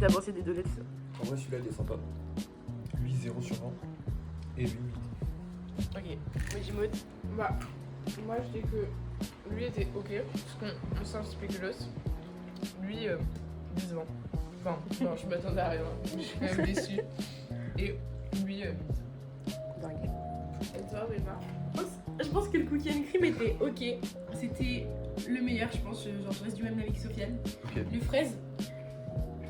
t'as pensé des donuts? En vrai, celui-là, il est sympa. Lui, 0 sur 20. Et lui, 8. Ok, mais Jimod. Bah, moi je dis que lui était ok, parce qu'on sent spéculoos. Lui, 10 ans. Enfin, non, je m'attendais à rien. Je suis quand même déçue. Et lui, Dingue. et toi, Wilma? Je pense que le cookie and cream était ok. C'était le meilleur, je pense. Genre, je reste du même avis que Sofiane. Ok. Le fraise,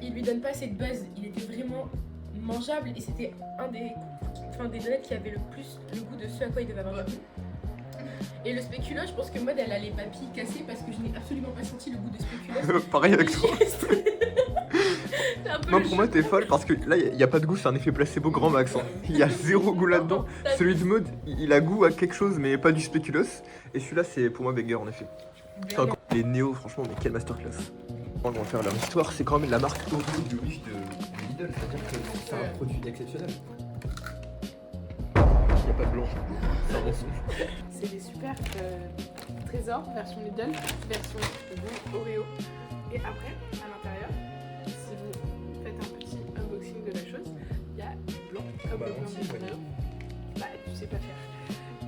il lui donne pas assez de buzz. Il était vraiment mangeable et c'était un des donuts qui avait le plus le goût de ce à quoi il devait avoir le goût. Et le spéculoos, je pense que Maud, elle a les papilles cassées parce que je n'ai absolument pas senti le goût de spéculoos. Pareil avec toi. C'est un peu Non, le pour moi, t'es folle parce que là, il n'y a pas de goût, c'est un effet placebo grand max. Hein. Il y a 0 goût là-dedans. Celui de mode, il a goût à quelque chose, mais pas du spéculoos. Et celui-là, c'est pour moi banger en effet. Enfin, les néo, franchement, mais quelle masterclass. Ils vont faire leur histoire, c'est quand même la marque Oreo du riche de Lidl, c'est-à-dire que c'est un produit exceptionnel. Il n'y a pas de blanc, c'est un mensonge. C'est des super trésors, version Lidl, version goût Oreo. Et après, à l'intérieur, si vous faites un petit unboxing de la chose, il y a du blanc, comme Bah, le blanc entier, de Oreo. Bah, tu sais pas faire.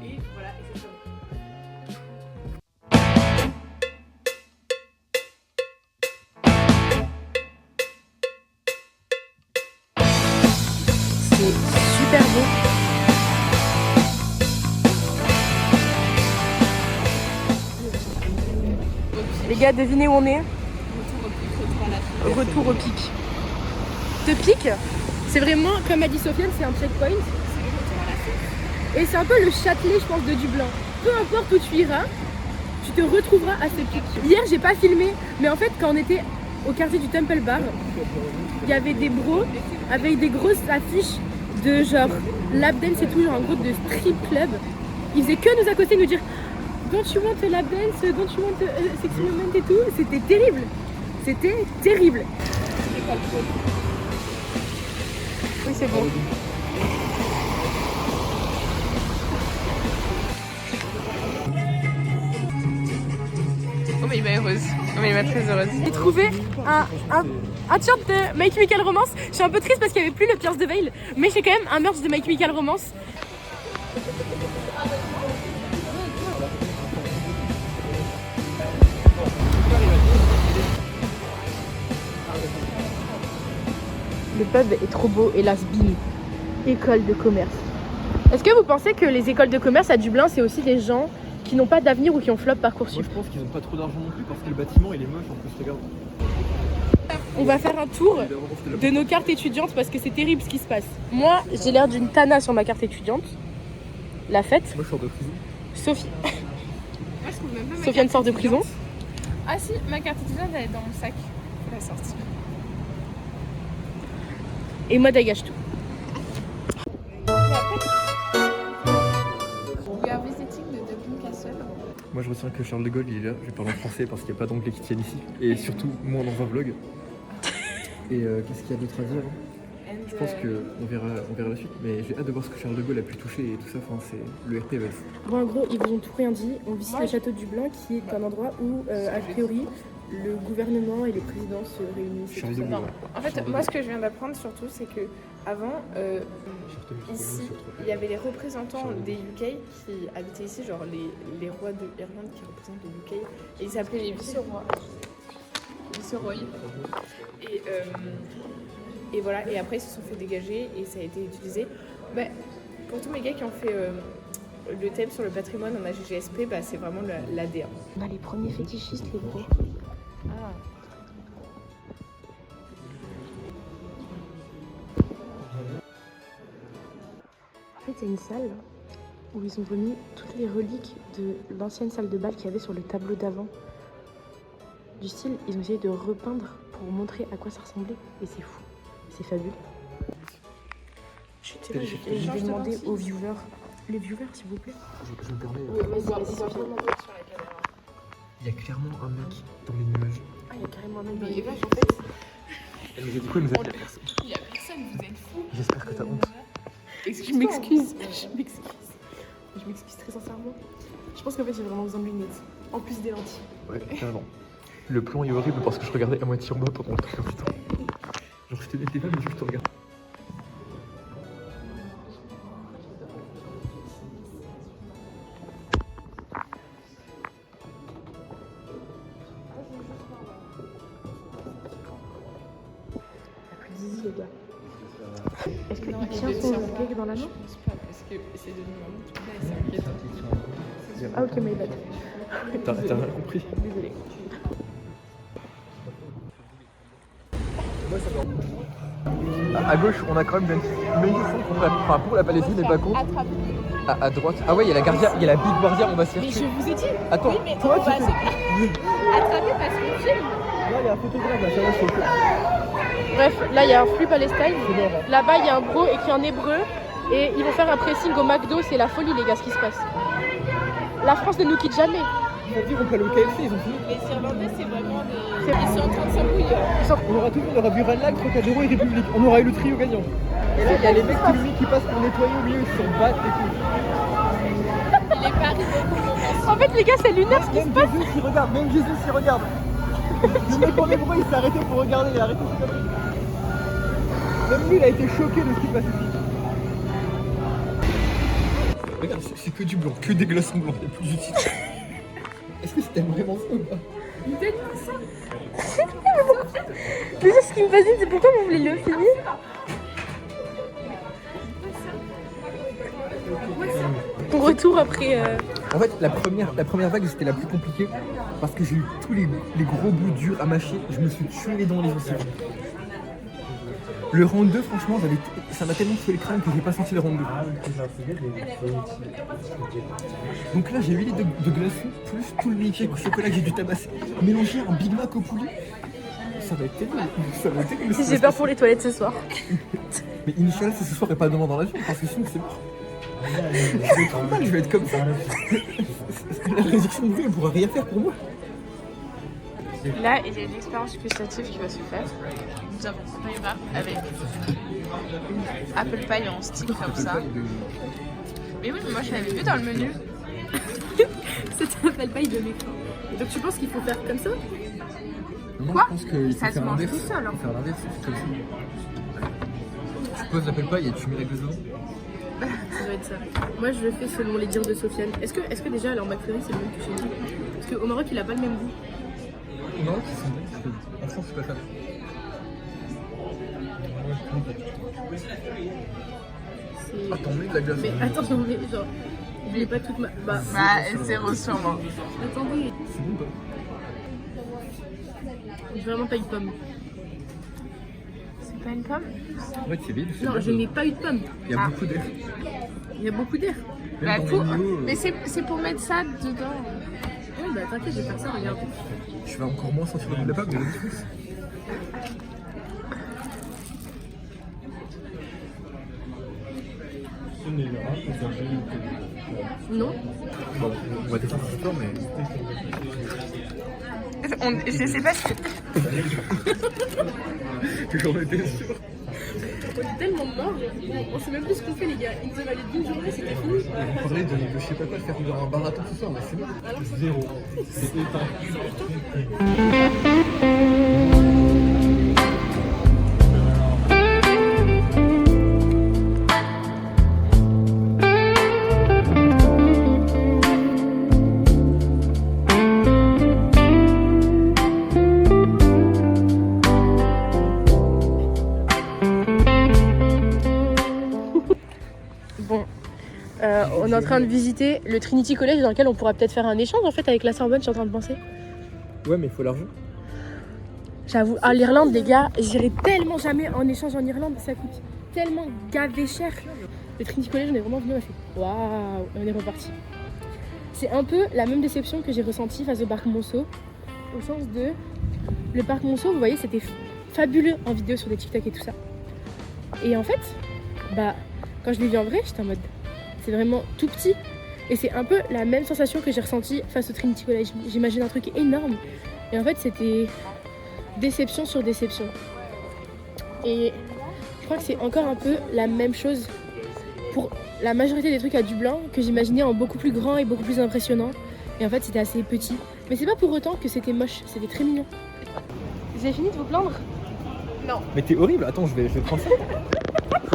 Et voilà, et c'est ça. C'est super beau. Les gars, devinez où on est? Retour au pic. Te pic, c'est vraiment, comme a dit Sofiane, c'est un checkpoint. Et c'est un peu le Châtelet, je pense, de Dublin. Peu importe où tu iras, tu te retrouveras à ce pic. Hier, j'ai pas filmé, mais en fait, quand on était au quartier du Temple Bar, il y avait des bros avec des grosses affiches de genre lap dance et tout, genre un groupe de strip club. Ils faisaient que nous accoster, nous dire don't you want a lap dance, don't you want a sexy moment et tout. C'était terrible. C'était terrible. Oui, c'est bon. Oh, mais il m'a heureuse. Oh, mais il m'a très heureuse. J'ai trouvé un t-shirt de My Chemical Romance. Je suis un peu triste parce qu'il n'y avait plus le Pierce de Veil, mais j'ai quand même un merch de My Chemical Romance. Le pub est trop beau et là, bim, école de commerce. Est-ce que vous pensez que les écoles de commerce à Dublin, c'est aussi des gens qui n'ont pas d'avenir ou qui ont flop Parcoursup? Moi, je pense qu'ils n'ont pas trop d'argent non plus parce que le bâtiment, il est moche en plus, regarde. On va faire un tour de nos cartes étudiantes parce que c'est terrible ce qui se passe. Moi, j'ai l'air d'une tana sur ma carte étudiante. La fête. Moi, je sors de prison. Sophie. Moi, je trouve même pas ma Sofiane carte sort de prison. étudiante. Ah si, ma carte étudiante, elle est dans mon sac. Elle est sortie. Et moi, dégage tout. We are visiting the Dublin Castle. Moi, je retiens que Charles de Gaulle, il est là. Je vais parler en français parce qu'il n'y a pas d'anglais qui tiennent ici. Et surtout, moins dans un vlog. Et qu'est-ce qu'il y a d'autre à dire? Je pense qu'on verra la suite. Mais j'ai hâte de voir ce que Charles de Gaulle a pu toucher et tout ça. Enfin, c'est le RP va être fou. Bon, en gros, ils vous ont tout rien dit. On visite le château de Dublin qui est un endroit où, a priori, le gouvernement et les présidents se réunissent. et Charles tout de ça. Gaulle. En fait, moi, ce que je viens d'apprendre surtout, c'est que avant, ici, il y avait les représentants des UK qui habitaient ici, genre les rois de Irlande qui représentent le UK, et ils s'appelaient les vice-rois. Vice-roy. Et voilà, et après ils se sont fait dégager et ça a été utilisé. Bah, pour tous mes gars qui ont fait le thème sur le patrimoine en AGGSP, bah, c'est vraiment l'ADN. On a les premiers fétichistes, les gros. Ah. En fait, c'est une salle où ils ont remis toutes les reliques de l'ancienne salle de bal qu'il y avait sur le tableau d'avant. Du style, ils ont essayé de repeindre pour montrer à quoi ça ressemblait. Et c'est fou. C'est fabuleux. Et je vais demander aux viewers. Les viewers, s'il vous plaît. Je me permets. Vas-y, Sophie. Il y a clairement un mec dans les nuages. Ah, il y a carrément un mec dans Mais les vache, nuages. en fait, Elle nous a dit quoi? Elle nous a dit personne. il y a personne, vous êtes fous. J'espère que t'as honte. Je m'excuse. Je m'excuse très sincèrement. Je pense qu'en fait, j'ai vraiment besoin de lunettes. En plus des lentilles. Ouais, carrément. Le plan est horrible parce que je regardais à moitié en bas pendant le temps. Putain. Genre je te mettais pas mais juste te regarde. Les gars. Est-ce qu'il tient son cake dans la main? Je pense pas, parce que c'est devenu vraiment tout là et c'est inquiétant. Ah ok, my bad. T'as rien compris. Désolée. À gauche, on a quand même une manifestation pour la Palestine, mais pas contre. À droite. Ah ouais, il y a la Guardia, il y a la Big Guardia, on va se faire Mais tuer. je vous ai dit. Attends, Oui, mais toi on tu va fais. attraper parce qu'on filme. Là, il y a un photographe, là, ça va sur le Bref, là il y a un flux Palestine. Là-bas il y a un bro écrit en hébreu. Et ils vont faire un pressing au McDo, c'est la folie les gars ce qui se passe. La France ne nous quitte jamais. Ils vont dire on peut aller au KFC, ils ont fini. Les Irlandais, c'est vraiment des. Ils sont en train de s'embrouiller. On aura tout le monde, on aura Burenlag, Trocadéro et République. On aura eu le trio gagnant. Et là, il y a les mecs qui passent pour nettoyer au milieu, ils s'en battent les couilles. Les paris de En fait les gars c'est lunaire ce qui se Même passe. Jésus s'y regarde, même Jésus s'y regarde. Le mec en hébreu, il s'est arrêté pour regarder, il a arrêté ses conneries. Même lui, il a été choqué de ce qui passe ici. Regarde, c'est que du blanc, que des glaçons blancs, il n'y a plus d'utile. Est-ce que c'était vraiment ça ou pas? Mais ça, ce qui me fascine c'est pourquoi vous voulez le finir. Ton retour après... En fait, la première vague, c'était la plus compliquée parce que j'ai eu tous les gros bouts durs à mâcher. Je me suis tué les dents les os. Le round 2, franchement, ça m'a tellement tué le crâne que j'ai pas senti le round 2. Donc là, j'ai 8 litres de glaçons plus tout le milkshake au chocolat que j'ai dû tabasser. Mélanger un Big Mac au poulet, ça va être terrible. Ça va être terrible. J'ai peur pour les toilettes ce soir. Mais Inch'Allah, c'est ce soir et pas demain dans l'avion parce que sinon c'est mort. Je vais être mal, je vais être comme ça. La réduction de vie, elle pourra rien faire pour moi. Là, il y a une expérience gustative qui va se faire. Nous avons pris un avec une apple pie en stick comme ça. Mais oui, mais moi je l'avais vu dans le menu. C'était un paille de mes fins. Donc tu penses qu'il faut faire comme ça? Quoi? Je pense qu'il faut Ça se faire mange l'inverse. tout seul, hein. Faut faire l'inverse, c'est comme ça. Tu poses l'apple pie et tu mets la glace dedans. Ça doit être ça. Moi je le fais selon les dires de Sofiane. Est-ce que déjà alors McFlurry c'est le même que chez nous? Parce qu'au Maroc il a pas le même goût. Non, c'est bon. En France, c'est pas ça. C'est... Ah, t'en mets de la glace. Mais attends, mais genre, je voulais pas toute ma... Bah, Zéro sûrement. attendez, C'est bon, pas. j'ai vraiment pas eu de pomme. C'est pas une pomme? En fait, c'est vide. Non, je n'ai pas eu de pomme. Il y a beaucoup d'air. Il y a beaucoup d'air. Bah, Même dans pour... les néos, Mais c'est pour mettre ça dedans. Ouais, bah t'inquiète, je vais faire ça, regarde. tu vas encore moins sentir le goût de la pomme, mais la différence. Non? Bon, on va descendre ce soir, mais. Je sais pas si... J'en étais sûr. On est tellement morts, on sait même plus ce qu'on fait les gars. Ils nous ont allé d'une journée, c'était fini. On parlait de je sais pas quoi, faire un marathon ce soir, mais c'est bon. Zéro. C'est éteint. Bon, on est en train de visiter le Trinity College dans lequel on pourra peut-être faire un échange en fait avec la Sorbonne, je suis en train de penser. Ouais, mais il faut l'argent. J'avoue, à l'Irlande les gars, j'irai tellement jamais en échange en Irlande, ça coûte tellement gavé cher. Le Trinity College, on est vraiment venu, on a fait waouh, et on est reparti. C'est un peu la même déception que j'ai ressentie face au parc Monceau, au sens de le parc Monceau, vous voyez, c'était fabuleux en vidéo sur des TikTok et tout ça. Et en fait, bah quand je l'ai vu en vrai, j'étais en mode c'est vraiment tout petit. Et c'est un peu la même sensation que j'ai ressentie face au Trinity College. J'imagine un truc énorme. Et en fait, c'était déception sur déception. Et je crois que c'est encore un peu la même chose pour la majorité des trucs à Dublin que j'imaginais en beaucoup plus grand et beaucoup plus impressionnant. Et en fait, c'était assez petit. Mais c'est pas pour autant que c'était moche, c'était très mignon. Vous avez fini de vous plaindre? Non. Mais t'es horrible, attends, je vais prendre ça.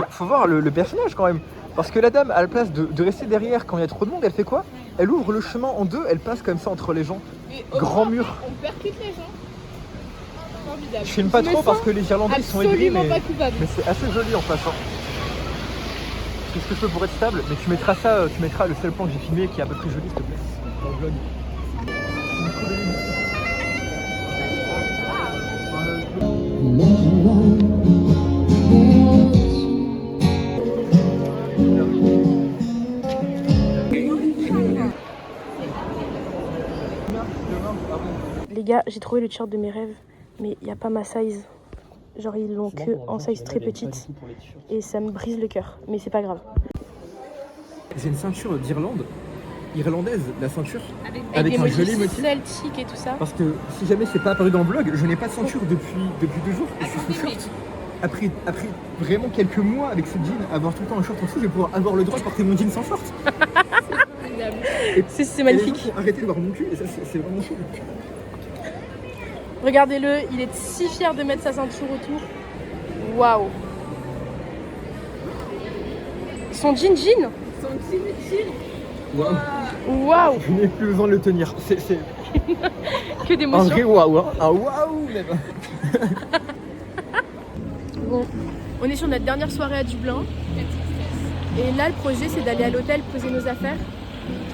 Faut voir le personnage quand même. Parce que la dame, à la place de rester derrière quand il y a trop de monde, elle fait quoi? Elle ouvre le chemin en deux, elle passe comme ça entre les gens. Mais Grand mur. On percute les gens. Formidable. Je filme pas trop parce que les Irlandais ils sont aigris, Absolument mais pas coupable. c'est assez joli en passant. Qu'est-ce que je peux pour être stable? Mais tu mettras ça, tu mettras le seul plan que j'ai filmé qui est à peu près joli s'il te plaît. Dans le vlog. Les gars, j'ai trouvé le t-shirt de mes rêves, mais il n'y a pas ma size. Genre ils l'ont que en size très petite et ça me brise le cœur, mais c'est pas grave. C'est une ceinture d'Irlande, irlandaise, la ceinture, Avec un des joli motifs motif. celtiques et tout ça. Parce que si jamais c'est pas apparu dans le blog, je n'ai pas de ceinture depuis 2 jours et je suis sous short. Après vraiment quelques mois avec ce jean, avoir tout le temps un short en dessous, je vais pouvoir avoir le droit de porter mon jean sans short. C'est magnifique. Arrêtez de voir mon cul et ça c'est vraiment cool. Regardez-le, il est si fier de mettre sa ceinture autour. Waouh. Son jean. Waouh. Je n'ai plus besoin de le tenir. C'est Que un d'émotion. vrai waouh, hein. Un waouh même. Bon, on est sur notre dernière soirée à Dublin. Et là, le projet, c'est d'aller à l'hôtel, poser nos affaires,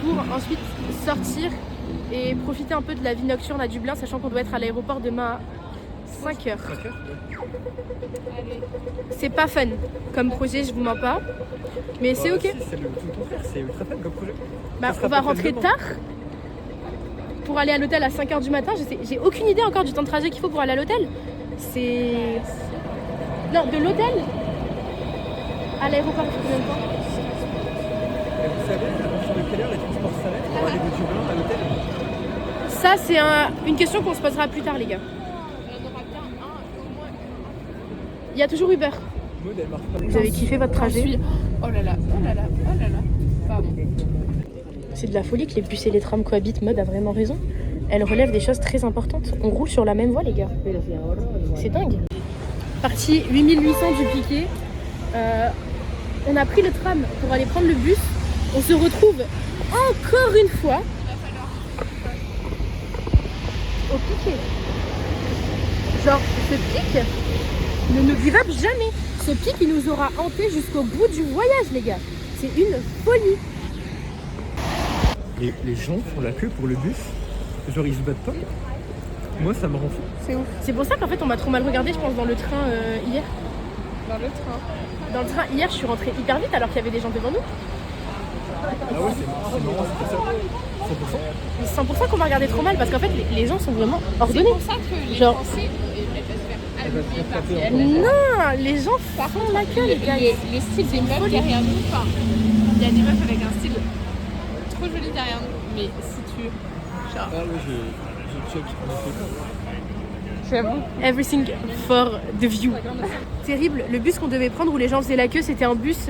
pour ensuite sortir et profiter un peu de la vie nocturne à Dublin, sachant qu'on doit être à l'aéroport demain à 5h. C'est pas fun comme projet, je vous mens pas. Mais c'est ok. C'est le tout contraire, c'est ultra fun comme projet. Bah, Ça sera on va pas rentrer demain. tard pour aller à l'hôtel à 5h du matin. J'ai aucune idée encore du temps de trajet qu'il faut pour aller à l'hôtel. C'est... Non, de l'hôtel à l'aéroport, c'est combien de temps? Et vous savez à partir de quelle heure les transports s'arrêtent pour aller de Dublin à l'hôtel? Ça, c'est une question qu'on se posera plus tard, les gars. Il y a toujours Uber. Maud, elle marche pas. Vous avez kiffé votre trajet? Oh là là. Pardon. C'est de la folie que les bus et les trams cohabitent. Mode a vraiment raison. Elle relève des choses très importantes. On roule sur la même voie, les gars. C'est dingue. Partie 8800 du Piquet. On a pris le tram pour aller prendre le bus. On se retrouve encore une fois au Piquet. Genre, ce pic ne nous divape jamais. Ce pic, il nous aura hanté jusqu'au bout du voyage, les gars. C'est une folie. Les gens font la queue pour le bus, genre ils se battent pas. Moi ça me rend fou. C'est ouf. C'est pour ça qu'en fait, on m'a trop mal regardé, je pense, dans le train hier. Dans le train. Dans le train, hier, je suis rentrée hyper vite alors qu'il y avait des gens devant nous. Ah ouais, c'est marrant, c'est pour ça. 100%. Mais 100% qu'on m'a regardé trop mal parce qu'en fait, les gens sont vraiment C'est ordonnés. pour ça que les Genre- Français elles peuvent se faire allumer par taper elles. Non, les gens Par font contre, la queue, les gars. le style des meufs derrière nous, enfin, il y a des meufs avec un style trop joli derrière nous. Mais si tu... Genre, Ah ouais, je check, on a fait quoi? j'avoue. Everything for the view. Terrible. Le bus qu'on devait prendre où les gens faisaient la queue, c'était un bus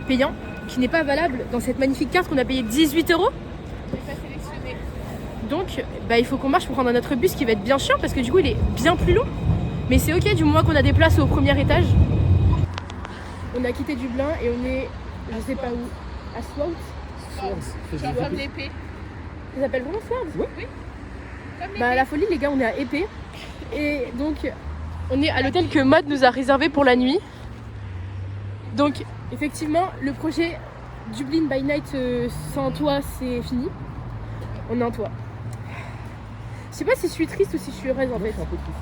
payant qui n'est pas valable dans cette magnifique carte qu'on a payé 18 €. J'ai pas sélectionné. Donc, bah, il faut qu'on marche pour prendre un autre bus qui va être bien chiant parce que du coup, il est bien plus long. Mais c'est ok du moment qu'on a des places au premier étage. On a quitté Dublin et on est, je sais pas où, à Swords. Genre comme l'épée. Ça s'appelle vraiment Swords? Oui. Comme l'épée. Bah, la folie, les gars, on est à Épée. Et donc, on est à l'hôtel que Maud nous a réservé pour la nuit. Donc, effectivement, le projet Dublin by Night sans toit, c'est fini. On est en toit. Je sais pas si je suis triste ou si je suis heureuse en fait. C'est un peu triste.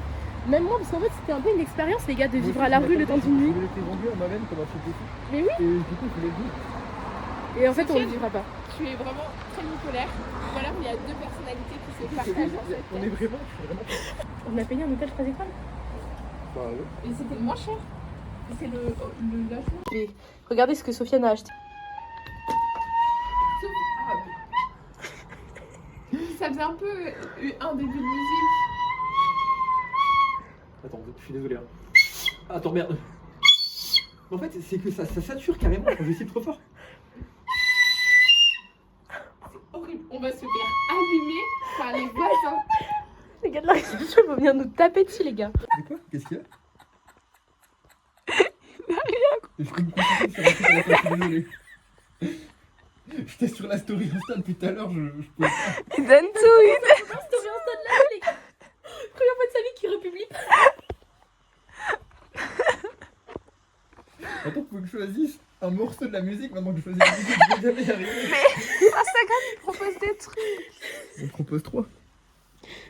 Même moi, parce qu'en fait, c'était un peu une expérience, les gars, de vivre à la rue le temps d'une nuit. Je l'ai fait vendu à ma veine comme un truc de fou. Mais oui. Et du coup, je l'ai vu. Et en fait, on ne le vivra pas. Tu es vraiment très bipolaire. Ou alors il y a deux personnalités qui se partagent en fait. On est vraiment. On a payé un hôtel 3 étoiles. Bah ouais. Et c'était le moins cher. C'est le logement. Et regardez ce que Sofiane a acheté. Ça faisait un peu un début de musique. Attends, je suis désolé. Hein. Attends, merde. En fait, c'est que ça sature carrément quand je cible trop fort. Horrible. On va se faire allumer par les voisins. Les gars de la réception vont venir nous taper dessus, les gars. Mais quoi? Qu'est-ce qu'il y a? Je ferai une conférence sur la suite à la fin, je suis désolé. J'étais sur la story Insta depuis tout à l'heure, je pouvais pas. Donne tout, story Insta de la vie, les gars. Première fois de sa vie qu'il republie. Attends, faut que je choisisse un morceau de la musique maintenant que je choisis la musique, je vais jamais y arriver. Instagram, il propose des trucs. On propose 3.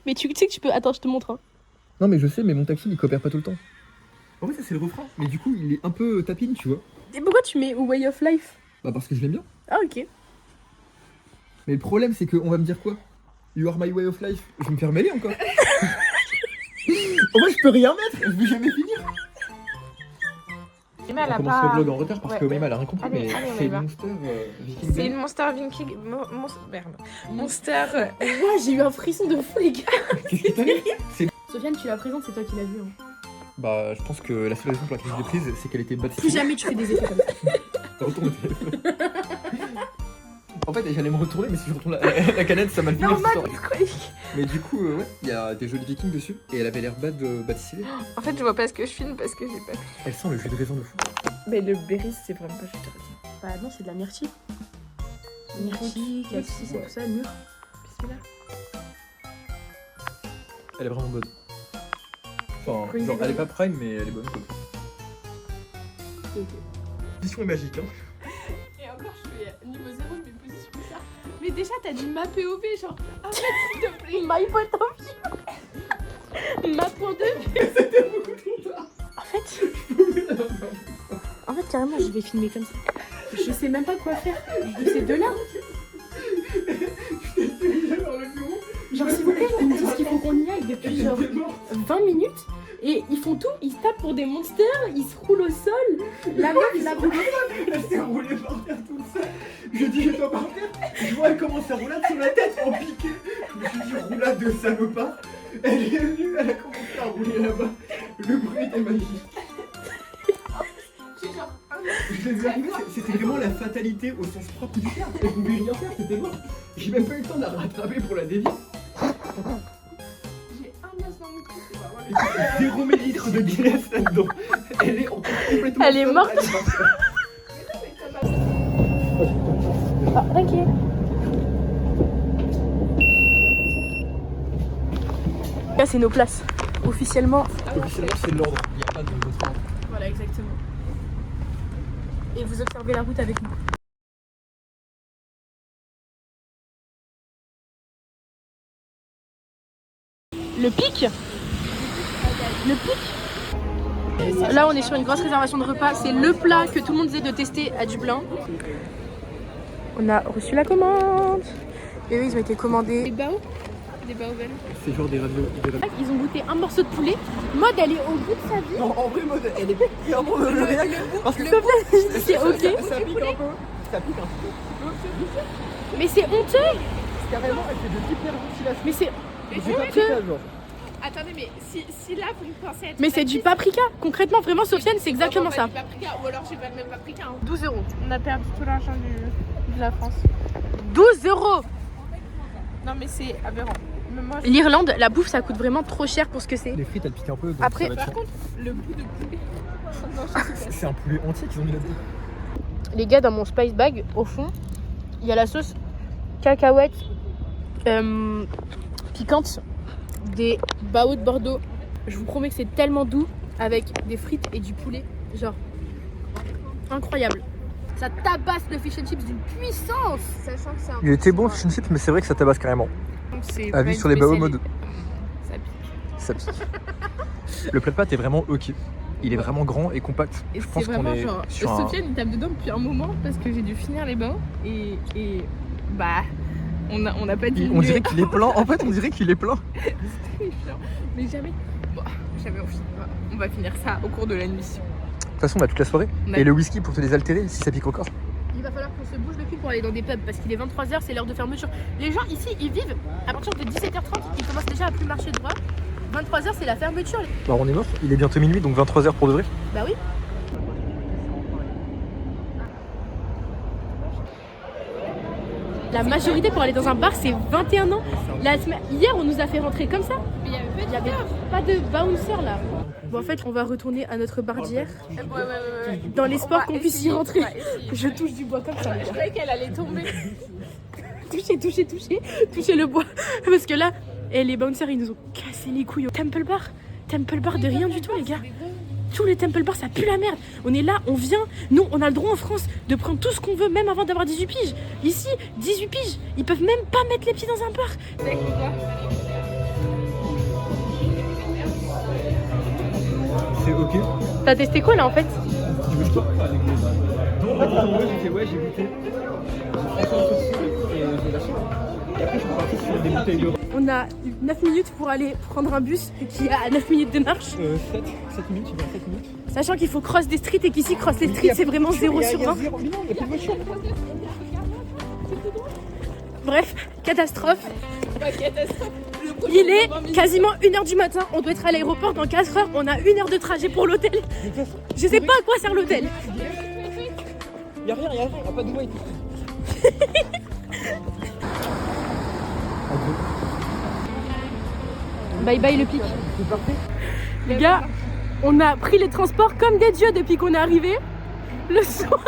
Mais tu sais que tu peux. Attends, je te montre. Hein. Non, mais je sais, mais mon taxi il coopère pas tout le temps. En fait, ça c'est le refrain, mais du coup il est un peu tapine, tu vois. Et pourquoi tu mets Way of Life? Bah, parce que je l'aime bien. Ah, ok. Mais le problème, c'est qu'on va me dire quoi? You are my way of life. Je vais me faire mêler encore. En vrai, je peux rien mettre, je vais jamais finir. Emma, elle On a commence pas... le vlog en retard parce Ouais. que Maïma elle a rien compris, Allez, mais allez, c'est Maïma. Monster Viking C'est Bay. une Monster Viking... Merde. Monster... Ouais, j'ai eu un frisson de fou, les gars. Qu'est-ce que t'as dit? Sofiane, tu la présentes, c'est toi qui l'as vue. Hein. Bah, je pense que la seule raison pour laquelle je l'ai prise, c'est qu'elle était bâtie. Plus jamais tu fais des effets comme ça. Retourne le téléphone. En fait, j'allais me retourner, mais si je retourne la canette, ça m'a le finir Normal, ce soir. Mais du coup, ouais, il y a des jolis vikings dessus, et elle avait l'air bâtissée. En fait, je vois pas ce que je filme parce que j'ai pas... Elle sent le jus de raisin de fou. Mais le berry, c'est vraiment pas juste raisin. Bah non, c'est de la myrtille. Myrtille, cassis et tout ça, mûr. Bismillah. Elle est vraiment bonne. Enfin, Oui, genre, oui. elle est pas prime, mais elle est bonne. L'édition est magique, hein. Et encore, je suis niveau 0 de mes positions bizarres. Mais déjà, t'as dit ma POV, genre... Arrête, s'il te plaît. My point of view. Ma point de vue. C'était beaucoup trop tard. En fait, carrément, je vais filmer comme ça. Je sais même pas quoi faire. De ces deux-là. Genre, s'il vous plaît, ils me disent qu'il faut qu'on y aille depuis genre 20 minutes. Et ils font tout, ils se tapent pour des monsters, ils se roulent au sol. La meuf, la Elle s'est roulée par terre toute seule. Je dis, jette-toi par terre. Je vois, elle commence à rouler sur la tête en piqué. Je me suis dit, roulade de salopard. Elle est venue, elle a commencé à rouler là-bas. Le bruit était magique. Je les ai arrivés, c'était vraiment la fatalité au sens propre du terme. Elle pouvait rien faire, c'était mort. J'ai même pas eu le temps de la rattraper pour la dévier. J'ai un os dans mon cou. Il y a 0 millilitres de Guinness là-dedans. Elle est encore complètement. Elle est folle, morte. elle est partie. Ah, ok. Là, c'est nos places. Officiellement. Officiellement, c'est l'ordre. Il n'y a pas de votre ordre. Voilà, exactement. Et vous observez la route avec nous. Le pic. Le pic. Là, on est sur une grosse réservation de repas. C'est le plat que tout le monde disait de tester à Dublin. On a reçu la commande. Et eux, ils ont été commandés. Des bao? Des baoven. C'est genre des radios. Ils ont goûté un morceau de poulet. Mode, elle est au bout de sa vie. Non, en vrai, mode, elle est clairement réac. Parce que C'est ok. ça pique un peu. Ça pique un peu. Mais c'est honteux. Carrément, elle fait de l'hyperventilation. Mais c'est J'ai pas pris ça, genre. Attendez, mais si là, vous me pensez être... Mais c'est du paprika. Concrètement, vraiment, Sofiane, c'est exactement ça. Du paprika, ou alors j'ai pas le même paprika. Hein. 12 €. On a perdu tout l'argent de la France. 12 €. Non, mais c'est aberrant. Mais moi, L'Irlande, la bouffe, ça coûte vraiment trop cher pour ce que c'est. Les frites, elles piquent un peu. donc Après, ça va être par contre, le bout de poulet... Non, je sais pas. c'est un poulet entier qu'ils ont mis là-dedans. Les gars, dans mon spice bag, au fond, il y a la sauce cacahuète piquante des bao de Bordeaux. Je vous promets que c'est tellement doux avec des frites et du poulet. Genre, incroyable. Ça tabasse le fish and chips d'une puissance. Sachant que c'est un... Il était bon, fish and chips, mais c'est vrai que ça tabasse carrément. C'est Avis sur les bao mode. Ça pique. Ça pique. Le plat de pâtes est vraiment ok. Il est vraiment grand et compact. Et Je c'est pense qu'on vraiment est genre... sur un... Sofiane, il tape dedans depuis un moment parce que j'ai dû finir les bains et bah... On n'a pas diminué. On dirait qu'il est plein. En fait, on dirait qu'il est plein. Mais jamais... Bon, jamais on va finir ça au cours de la nuit. De toute façon, on a toute la soirée. Ouais. Et le whisky pour te désaltérer si ça pique encore. Il va falloir qu'on se bouge le cul pour aller dans des pubs parce qu'il est 23h, c'est l'heure de fermeture. Les gens ici, ils vivent à partir de 17h30, ils commencent déjà à plus marcher droit. 23h, c'est la fermeture. Bah, on est mort. Il est bientôt minuit, donc 23h pour de vrai. Bah oui. la majorité pour aller dans un bar, c'est 21 ans. Hier, on nous a fait rentrer comme ça. Mais il n'y avait pas de bouncer là. Bon, en fait, on va retourner à notre bar d'hier. Ouais. Dans l'espoir qu'on puisse y rentrer. Je touche du bois comme ça. Je croyais qu'elle allait tomber. Touchez le bois. Parce que là, les bouncers, ils nous ont cassé les couilles. Temple bar de rien du tout, les gars. Tous les temple bars, ça pue la merde. On est là, on vient. Nous, on a le droit en France de prendre tout ce qu'on veut, même avant d'avoir 18 piges. Ici, 18 piges, ils peuvent même pas mettre les pieds dans un bar. C'est ok. T'as testé quoi là en fait? Tu veux quoi? J'ai goûté. Et après, je suis parti sur des bouteilles de. On a 9 minutes pour aller prendre un bus qui est à 9 minutes de marche. 7 minutes, il y a 7 minutes. Sachant qu'il faut cross des streets et qu'ici, cross des streets, c'est vraiment 0 sur 20. Bref, catastrophe. Il est quasiment 1h du matin. On doit être à l'aéroport dans 4 heures. On a 1 heure de trajet pour l'hôtel. Je sais pas à quoi sert l'hôtel. Y'a rien, y'a pas de wait. Bye bye le pic. Les gars, on a pris les transports comme des dieux depuis qu'on est arrivé. Le soir.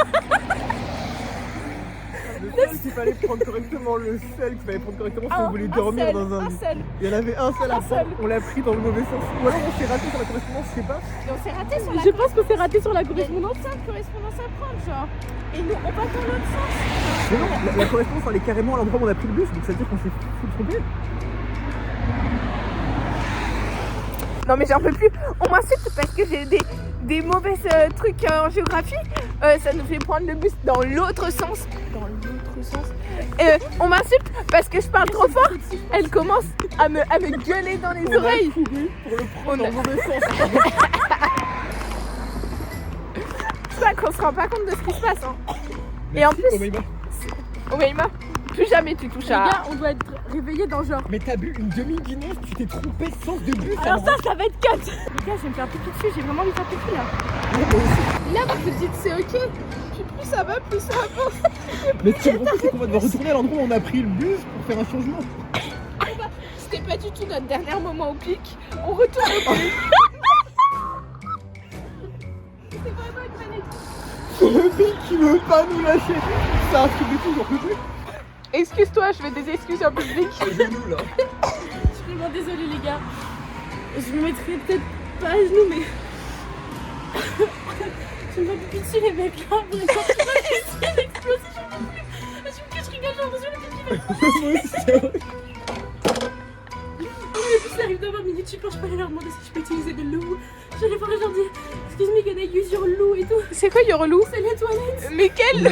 Il fallait prendre correctement le sel, qu'il fallait prendre correctement si on voulait dormir dans un lit. Il y en avait un seul à prendre, on l'a pris dans le mauvais sens. Ou alors on s'est raté sur la correspondance, je sais pas. Et on s'est raté sur la Je pense qu'on s'est raté sur la correspondance. correspondance à prendre, genre. Et nous, on va dans l'autre sens. Mais non, la correspondance elle est carrément à l'endroit où on a pris le bus, donc ça veut dire qu'on s'est trompé. Non mais j'en peux plus. On m'insulte parce que j'ai des mauvais trucs en géographie. Ça nous fait prendre le bus dans l'autre sens. On m'insulte parce que je parle trop fort. Elle commence à me gueuler dans les oreilles. Pour le prendre dans le mauvais sens. C'est ça qu'on se rend pas compte de ce qui se passe. Hein. Et en plus, Omeima, plus jamais tu touches Les à... gars, on doit être réveillés dans genre. Mais t'as bu une demi-guinness, tu t'es trompé de sens de bus. Alors ça va être 4. Les gars, je vais me faire pipi dessus. J'ai vraiment envie de faire pipi là. Là, vous dites c'est ok. Puis plus ça va, plus ça avance. Mais ce qui est drôle, c'est qu'on va devoir retourner à l'endroit où on a pris le bus pour faire un changement. C'était pas du tout notre dernier moment au pic. On retourne au pic. C'est vraiment une panique. Le pic qui veut pas nous lâcher. C'est un truc de fou, j'en peux plus. Excuse-toi, je fais des excuses en public. Genou là. Je suis vraiment désolée les gars. Je me mettrai peut-être pas à genoux mais... je me fais pipi dessus les mecs là. Vraiment, c'est explosé, j'en peux plus. Je rigole, j'ai l'impression que le pipi. Moi aussi, c'est vrai. Et puis ça arrive dans 20 minutes, je peux aller leur demander si je peux utiliser de l'eau. J'allais voir et leur dire excuse me, can I use your loo et tout. C'est quoi, Yorlou? C'est les toilettes. Mais quelle? Mais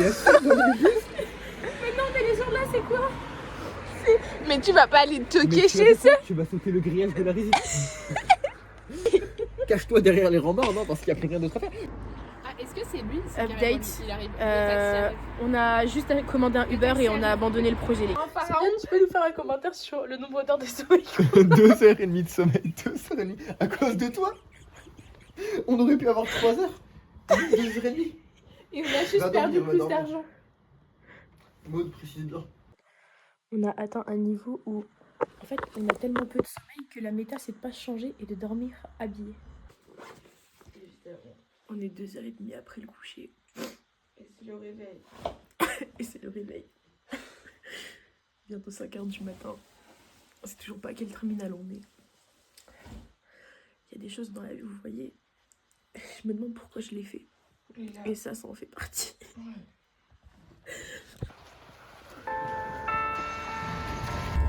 non, mais les gens là, c'est quoi? Mais tu vas pas aller toquer chez eux? Tu vas sauter le grillage de la résidence. Cache-toi derrière les remparts, non, parce qu'il n'y a plus rien d'autre à faire. Ah, est-ce que c'est lui? Update. Il arrive. On a juste commandé un Uber et on a abandonné le projet. Les gars. Tu peux nous faire un commentaire sur le nombre d'heures de sommeil? 2h30 de sommeil, 2h30. À cause de toi? On aurait pu avoir 3h. 2h30. Et on a juste Va perdu dormir, va plus dormir. d'argent. Maud, précise bien. On a atteint un niveau où, en fait, on a tellement peu de sommeil que la méta c'est de pas changer et de dormir habillé. On est 2h30 après le coucher. Et c'est le réveil. Et c'est le réveil. Bientôt 5h du matin. On sait toujours pas à quel terminal on est. Il y a des choses dans la vie, vous voyez. Je me demande pourquoi je l'ai fait. Et ça en fait partie.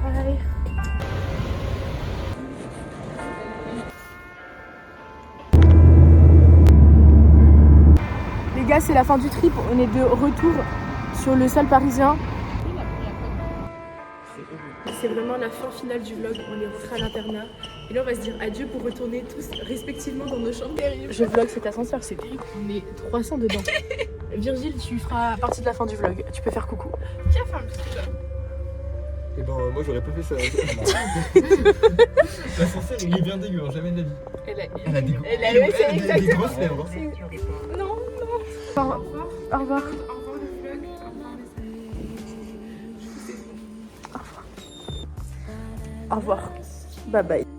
Allez. Les gars, c'est la fin du trip. On est de retour sur le sol parisien. C'est vraiment la fin finale du vlog. On est rentré à l'internat. Et là, on va se dire adieu pour retourner tous respectivement dans nos chambres. Je vlog cet ascenseur, c'est terrible. On est 300 dedans. Virgile, tu feras partie de la fin du vlog. Tu peux faire coucou. Qui a fait un biscuit? Eh ben, moi j'aurais pas fait ça. L'ascenseur il est bien dégueu, hein, jamais de la vie. Elle a des grosses lèvres. Hein. Non. Au revoir. Au revoir le vlog. Au revoir les... Au revoir. Bye bye.